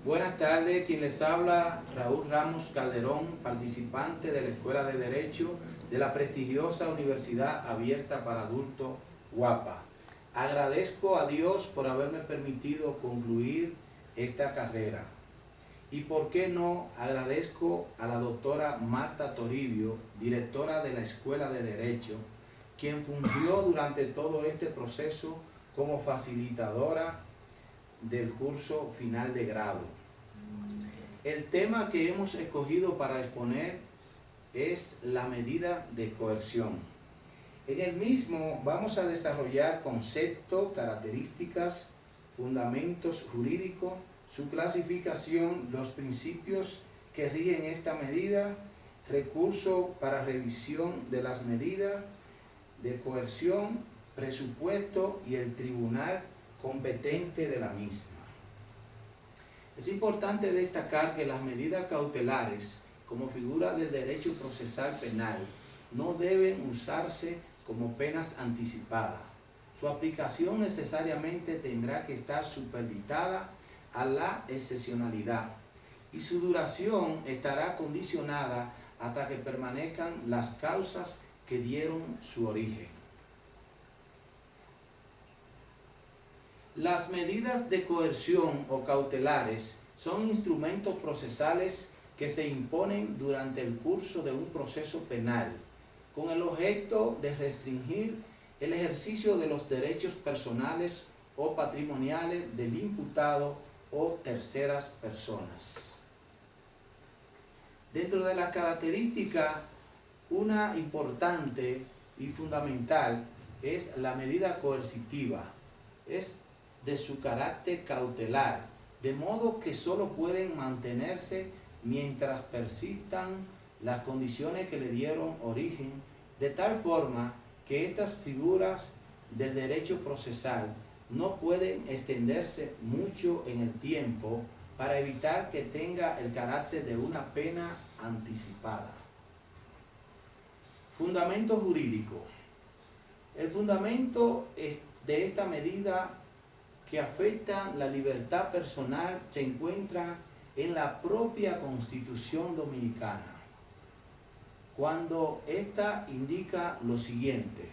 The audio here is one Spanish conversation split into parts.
Buenas tardes, quien les habla, Raúl Ramos Calderón, participante de la Escuela de Derecho de la prestigiosa Universidad Abierta para Adultos, UAPA. Agradezco a Dios por haberme permitido concluir esta carrera. Y por qué no, agradezco a la doctora Marta Toribio, directora de la Escuela de Derecho, quien fungió durante todo este proceso como facilitadora del curso final de grado. El tema que hemos escogido para exponer es la medida de coerción. En el mismo vamos a desarrollar conceptos, características, fundamentos jurídicos, su clasificación, los principios que rigen esta medida, recursos para revisión de las medidas de coerción, presupuesto y el tribunal competente de la misma. Es importante destacar que las medidas cautelares, como figura del derecho procesal penal, no deben usarse como penas anticipadas. Su aplicación necesariamente tendrá que estar supeditada a la excepcionalidad y su duración estará condicionada hasta que permanezcan las causas que dieron su origen. Las medidas de coerción o cautelares son instrumentos procesales que se imponen durante el curso de un proceso penal, con el objeto de restringir el ejercicio de los derechos personales o patrimoniales del imputado o terceras personas. Dentro de las características, una importante y fundamental es la medida coercitiva. Es de su carácter cautelar, de modo que solo pueden mantenerse mientras persistan las condiciones que le dieron origen, de tal forma que estas figuras del derecho procesal no pueden extenderse mucho en el tiempo para evitar que tenga el carácter de una pena anticipada. Fundamento jurídico. El fundamento de esta medida que afecta la libertad personal se encuentra en la propia Constitución Dominicana, cuando ésta indica lo siguiente: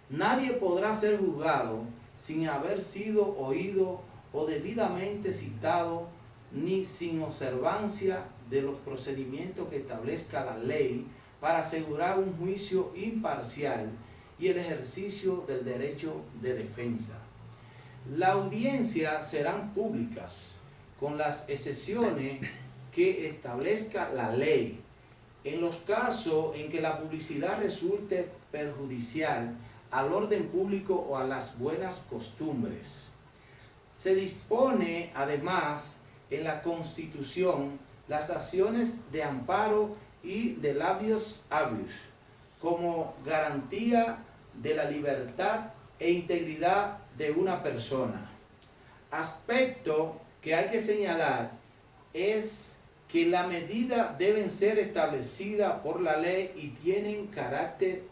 nadie podrá ser juzgado sin haber sido oído o debidamente citado, ni sin observancia de los procedimientos que establezca la ley para asegurar un juicio imparcial y el ejercicio del derecho de defensa. Las audiencias serán públicas, con las excepciones que establezca la ley, en los casos en que la publicidad resulte perjudicial al orden público o a las buenas costumbres. Se dispone además en la Constitución las acciones de amparo y de labios habeas como garantía de la libertad e integridad de una persona. Aspecto que hay que señalar es que las medidas deben ser establecidas por la ley y tienen carácter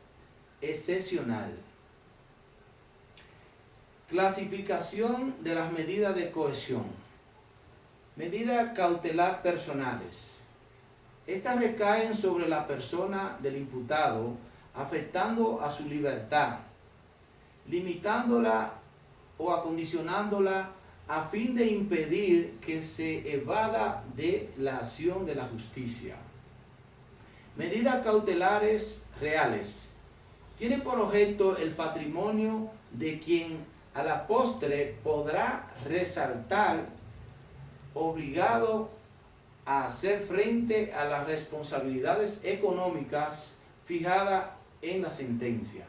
excepcional. Clasificación de las medidas de coerción. Medidas cautelar personales. Estas recaen sobre la persona del imputado, afectando a su libertad, limitándola o acondicionándola a fin de impedir que se evada de la acción de la justicia. Medidas cautelares reales. Tienen por objeto el patrimonio de quien a la postre podrá resaltar, obligado a hacer frente a las responsabilidades económicas fijadas en la sentencia.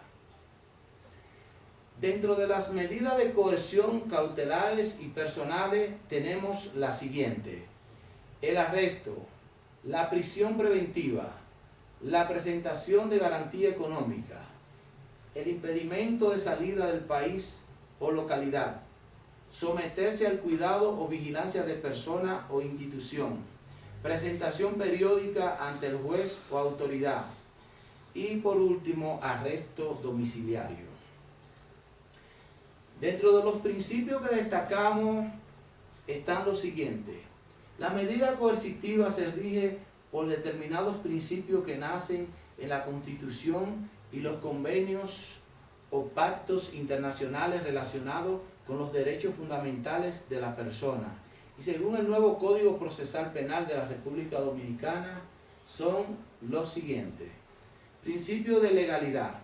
Dentro de las medidas de coerción cautelares y personales tenemos la siguiente: el arresto, la prisión preventiva, la presentación de garantía económica, el impedimento de salida del país o localidad, someterse al cuidado o vigilancia de persona o institución, presentación periódica ante el juez o autoridad y por último arresto domiciliario. Dentro de los principios que destacamos están los siguientes. La medida coercitiva se rige por determinados principios que nacen en la Constitución y los convenios o pactos internacionales relacionados con los derechos fundamentales de la persona. Y según el nuevo Código Procesal Penal de la República Dominicana, son los siguientes. Principio de legalidad.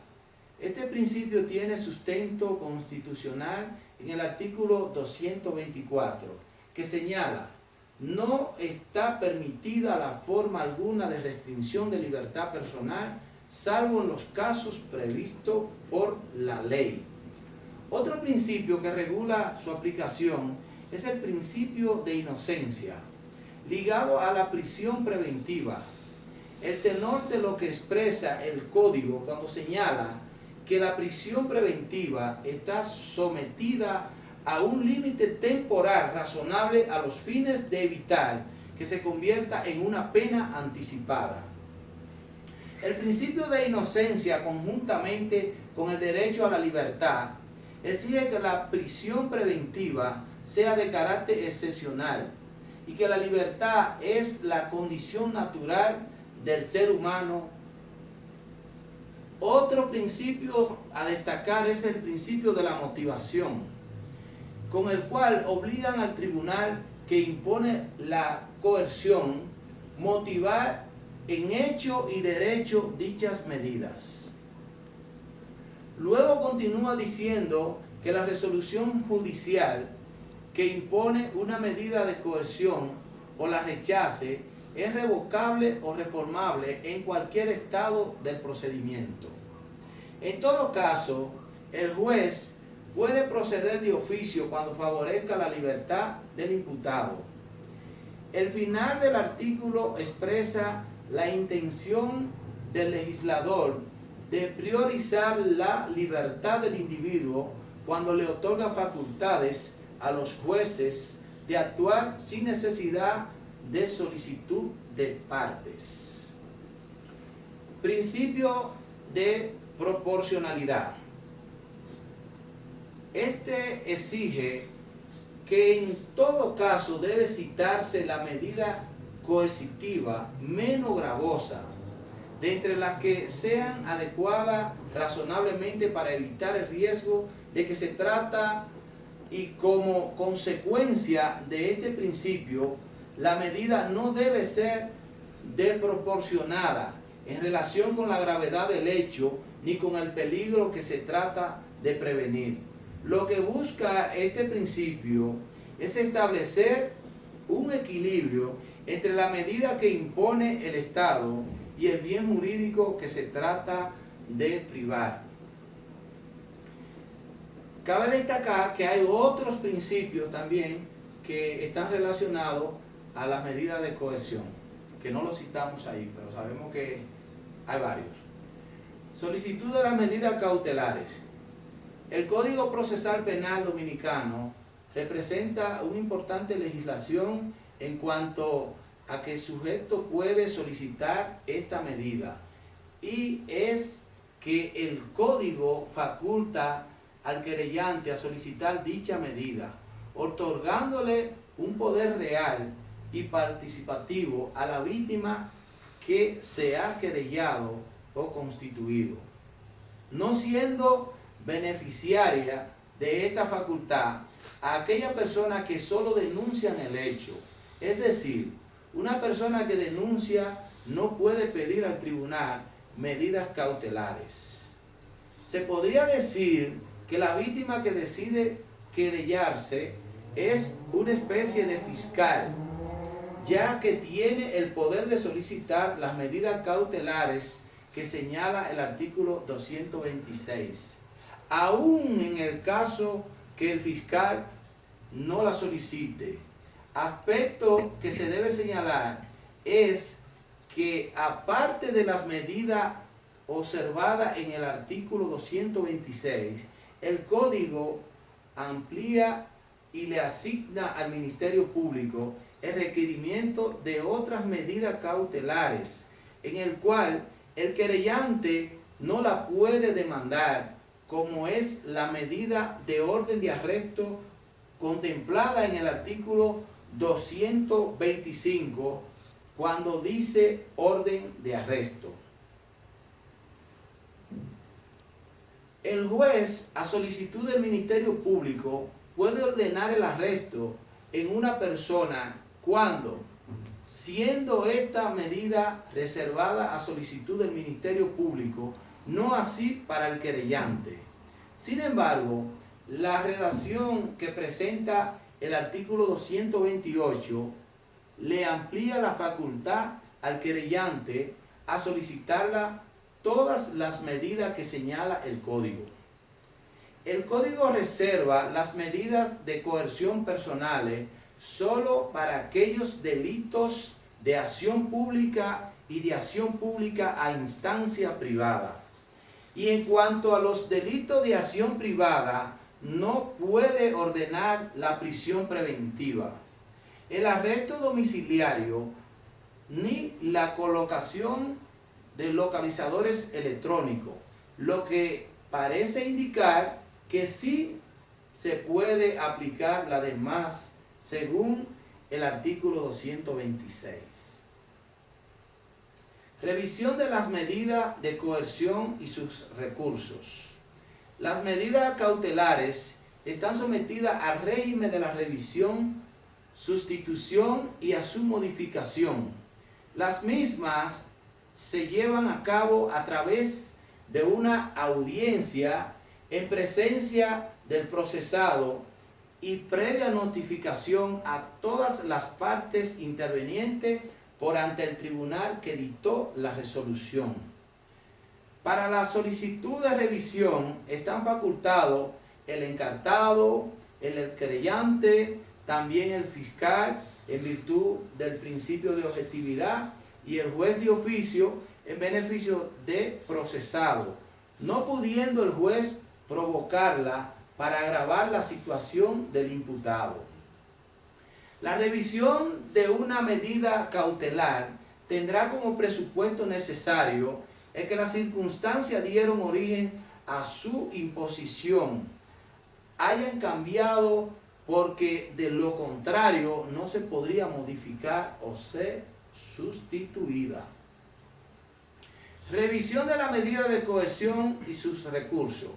Este principio tiene sustento constitucional en el artículo 224, que señala: no está permitida la forma alguna de restricción de libertad personal, salvo en los casos previstos por la ley. Otro principio que regula su aplicación es el principio de inocencia, ligado a la prisión preventiva. El tenor de lo que expresa el Código cuando señala que la prisión preventiva está sometida a un límite temporal razonable a los fines de evitar que se convierta en una pena anticipada. El principio de inocencia, conjuntamente con el derecho a la libertad, exige que la prisión preventiva sea de carácter excepcional y que la libertad es la condición natural del ser humano. Otro principio a destacar es el principio de la motivación, con el cual obligan al tribunal que impone la coerción motivar en hecho y derecho dichas medidas. Luego continúa diciendo que la resolución judicial que impone una medida de coerción o la rechace es revocable o reformable en cualquier estado del procedimiento. En todo caso, el juez puede proceder de oficio cuando favorezca la libertad del imputado. El final del artículo expresa la intención del legislador de priorizar la libertad del individuo cuando le otorga facultades a los jueces de actuar sin necesidad de solicitud de partes. Principio de proporcionalidad. Este exige que en todo caso debe citarse la medida coercitiva menos gravosa, de entre las que sean adecuadas razonablemente para evitar el riesgo de que se trata, y como consecuencia de este principio, la medida no debe ser desproporcionada en relación con la gravedad del hecho ni con el peligro que se trata de prevenir. Lo que busca este principio es establecer un equilibrio entre la medida que impone el Estado y el bien jurídico que se trata de privar. Cabe destacar que hay otros principios también que están relacionados a las medidas de coerción, que no los citamos ahí, pero sabemos que hay varios. Solicitud de las medidas cautelares. El Código Procesal Penal Dominicano representa una importante legislación en cuanto a que el sujeto puede solicitar esta medida, y es que el Código faculta al querellante a solicitar dicha medida, otorgándole un poder real y participativo a la víctima que se ha querellado o constituido, no siendo beneficiaria de esta facultad a aquella persona que solo denuncian el hecho. Es decir, una persona que denuncia no puede pedir al tribunal medidas cautelares. Se podría decir que la víctima que decide querellarse es una especie de fiscal, ya que tiene el poder de solicitar las medidas cautelares que señala el artículo 226, aún en el caso que el fiscal no la solicite. Aspecto que se debe señalar es que, aparte de las medidas observadas en el artículo 226, el Código amplía y le asigna al Ministerio Público el requerimiento de otras medidas cautelares, en el cual el querellante no la puede demandar, como es la medida de orden de arresto contemplada en el artículo 225 cuando dice orden de arresto. El juez, a solicitud del Ministerio Público, puede ordenar el arresto en una persona cuando, siendo esta medida reservada a solicitud del Ministerio Público, no así para el querellante. Sin embargo, la redacción que presenta el artículo 228 le amplía la facultad al querellante a solicitarla todas las medidas que señala el Código. El Código reserva las medidas de coerción personales solo para aquellos delitos de acción pública y de acción pública a instancia privada. Y en cuanto a los delitos de acción privada, no puede ordenar la prisión preventiva, el arresto domiciliario, ni la colocación de localizadores electrónicos, lo que parece indicar que sí se puede aplicar la demás según el artículo 226. Revisión de las medidas de coerción y sus recursos. Las medidas cautelares están sometidas al régimen de la revisión, sustitución y a su modificación. Las mismas se llevan a cabo a través de una audiencia en presencia del procesado y previa notificación a todas las partes intervenientes por ante el tribunal que dictó la resolución. Para la solicitud de revisión están facultados el encartado, el querellante, también el fiscal, en virtud del principio de objetividad, y el juez de oficio en beneficio de procesado, no pudiendo el juez provocarla para agravar la situación del imputado. La revisión de una medida cautelar tendrá como presupuesto necesario el que las circunstancias dieron origen a su imposición hayan cambiado, porque de lo contrario no se podría modificar o ser sustituida. Revisión de la medida de coerción y sus recursos.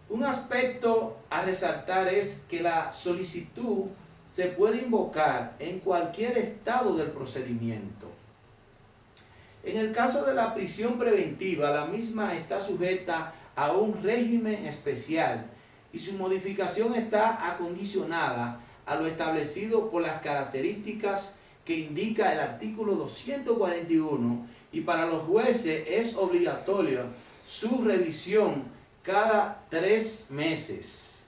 Un aspecto a resaltar es que la solicitud se puede invocar en cualquier estado del procedimiento. En el caso de la prisión preventiva, la misma está sujeta a un régimen especial y su modificación está acondicionada a lo establecido por las características que indica el artículo 241, y para los jueces es obligatoria su revisión cada 3 meses.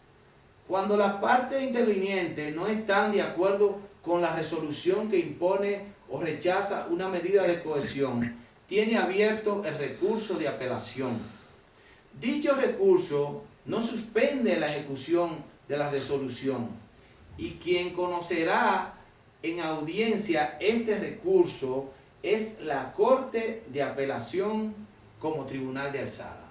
Cuando las partes intervinientes no están de acuerdo con la resolución que impone o rechaza una medida de coerción, tiene abierto el recurso de apelación. Dicho recurso no suspende la ejecución de la resolución, y quien conocerá en audiencia este recurso es la Corte de Apelación como tribunal de alzada.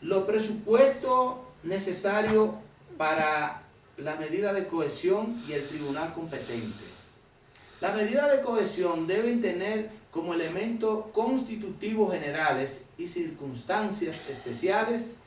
Los presupuestos necesarios para la medida de cohesión y el tribunal competente. Las medidas de cohesión deben tener como elementos constitutivos generales y circunstancias especiales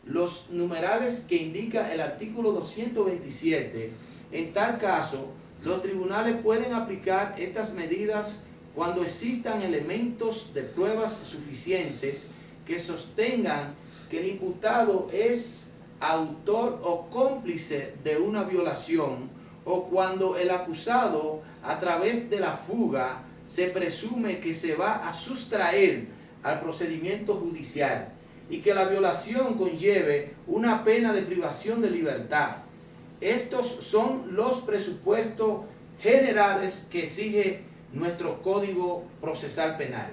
los numerales que indica el artículo 227. En tal caso, los tribunales pueden aplicar estas medidas cuando existan elementos de pruebas suficientes que sostengan que el imputado es autor o cómplice de una violación, o cuando el acusado, a través de la fuga, se presume que se va a sustraer al procedimiento judicial y que la violación conlleve una pena de privación de libertad. Estos son los presupuestos generales que exige nuestro Código Procesal Penal.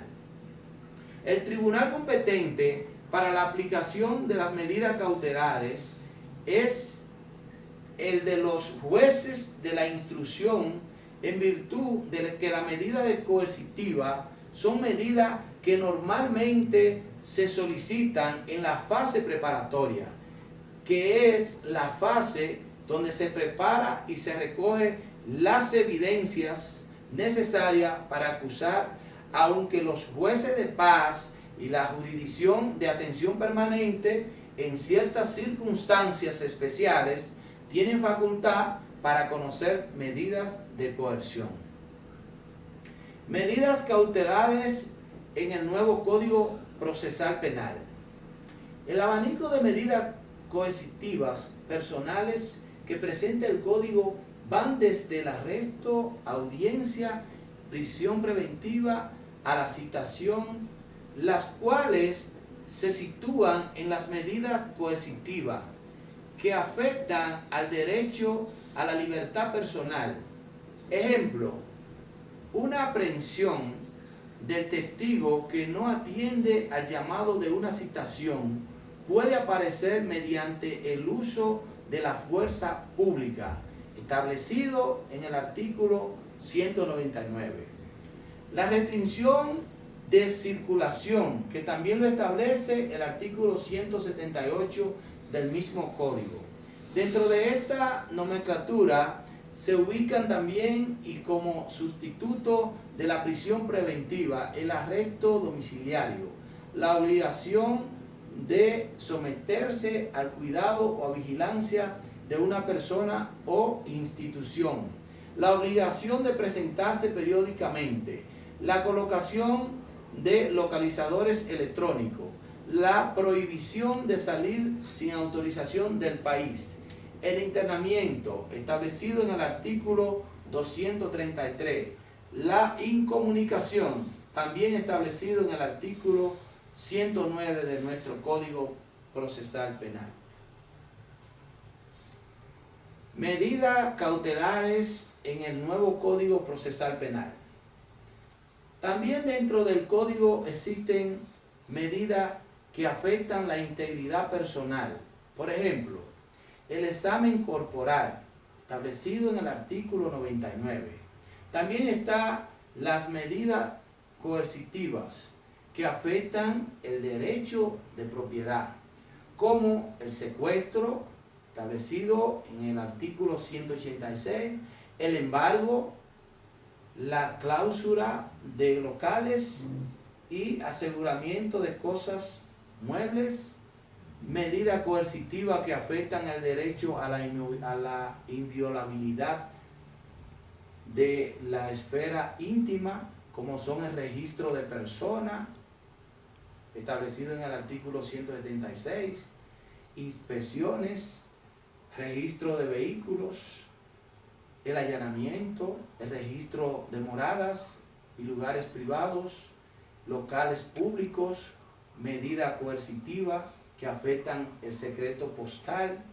El tribunal competente para la aplicación de las medidas cautelares es el de los jueces de la instrucción, en virtud de que la medida de coercitiva son medidas que normalmente se solicitan en la fase preparatoria que es la fase donde se prepara y se recoge las evidencias necesarias para acusar, aunque los jueces de paz y la jurisdicción de atención permanente en ciertas circunstancias especiales tienen facultad para conocer medidas de coerción. Medidas cautelares en el nuevo Código Procesal Penal. El abanico de medidas coercitivas personales que presenta el Código van desde el arresto, audiencia, prisión preventiva a la citación, las cuales se sitúan en las medidas coercitivas que afectan al derecho a la libertad personal. Ejemplo, una aprehensión del testigo que no atiende al llamado de una citación puede aparecer mediante el uso de la fuerza pública, establecido en el artículo 199. La restricción de circulación, que también lo establece el artículo 178 del mismo código. Dentro de esta nomenclatura se ubican también, y como sustituto de la prisión preventiva, el arresto domiciliario, la obligación de someterse al cuidado o a vigilancia de una persona o institución, la obligación de presentarse periódicamente, la colocación de localizadores electrónicos, la prohibición de salir sin autorización del país, el internamiento establecido en el artículo 233, la incomunicación también establecido en el artículo 109 de nuestro Código Procesal Penal. Medidas cautelares en el nuevo Código Procesal Penal. También dentro del Código existen medidas que afectan la integridad personal. Por ejemplo, el examen corporal, establecido en el artículo 99. También están las medidas coercitivas que afectan el derecho de propiedad, como el secuestro, establecido en el artículo 186, el embargo, la cláusula de locales y aseguramiento de cosas muebles, medidas coercitivas que afectan el derecho a la inviolabilidad de la esfera íntima, como son el registro de personas, establecido en el artículo 176, inspecciones, registro de vehículos, el allanamiento, el registro de moradas y lugares privados, locales públicos, medidas coercitivas que afectan el secreto postal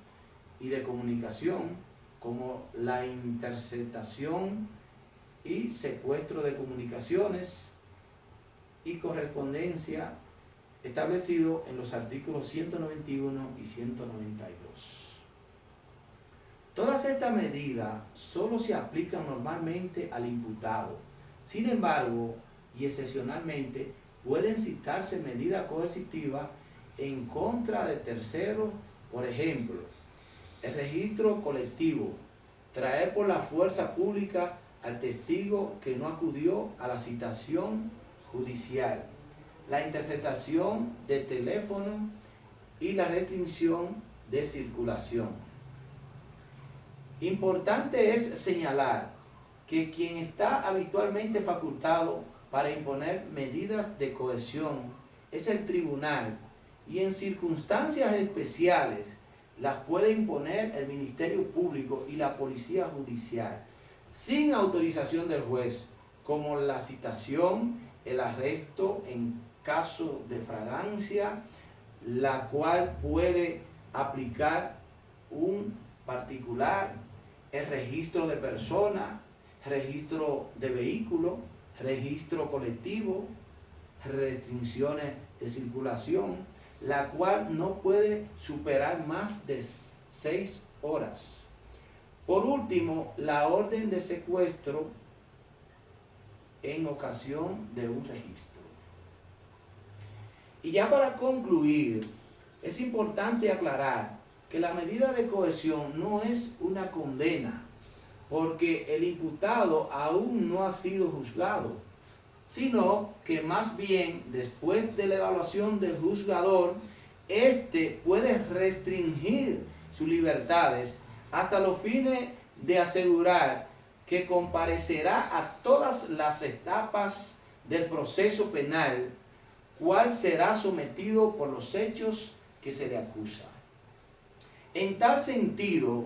y de comunicación, como la interceptación y secuestro de comunicaciones y correspondencia, establecido en los artículos 191 y 192. Todas estas medidas solo se aplican normalmente al imputado. Sin embargo, y excepcionalmente, pueden citarse medidas coercitivas en contra de terceros. Por ejemplo, el registro colectivo, traer por la fuerza pública al testigo que no acudió a la citación judicial, la interceptación de teléfono y la restricción de circulación. Importante es señalar que quien está habitualmente facultado para imponer medidas de coerción es el tribunal, y en circunstancias especiales las puede imponer el Ministerio Público y la Policía Judicial, sin autorización del juez, como la citación, el arresto en caso de flagrancia, la cual puede aplicar un particular, el registro de personas, registro de vehículos, registro colectivo, restricciones de circulación, la cual no puede superar más de 6 horas. Por último, la orden de secuestro en ocasión de un registro. Y ya para concluir, es importante aclarar que la medida de coerción no es una condena, porque el imputado aún no ha sido juzgado, sino que más bien después de la evaluación del juzgador, éste puede restringir sus libertades hasta los fines de asegurar que comparecerá a todas las etapas del proceso penal, cual será sometido por los hechos que se le acusa. En tal sentido,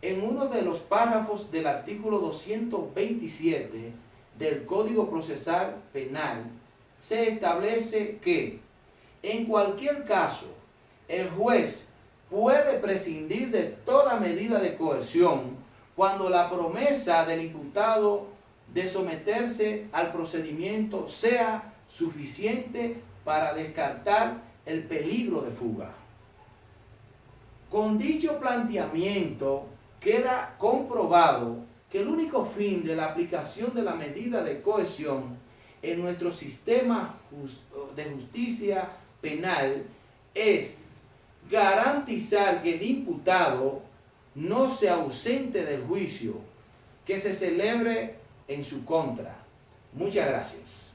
en uno de los párrafos del artículo 227 del Código Procesal Penal, se establece que, en cualquier caso, el juez puede prescindir de toda medida de coerción cuando la promesa del imputado de someterse al procedimiento sea suficiente para descartar el peligro de fuga. Con dicho planteamiento queda comprobado que el único fin de la aplicación de la medida de coerción en nuestro sistema de justicia penal es garantizar que el imputado no se ausente del juicio que se celebre en su contra. Muchas gracias.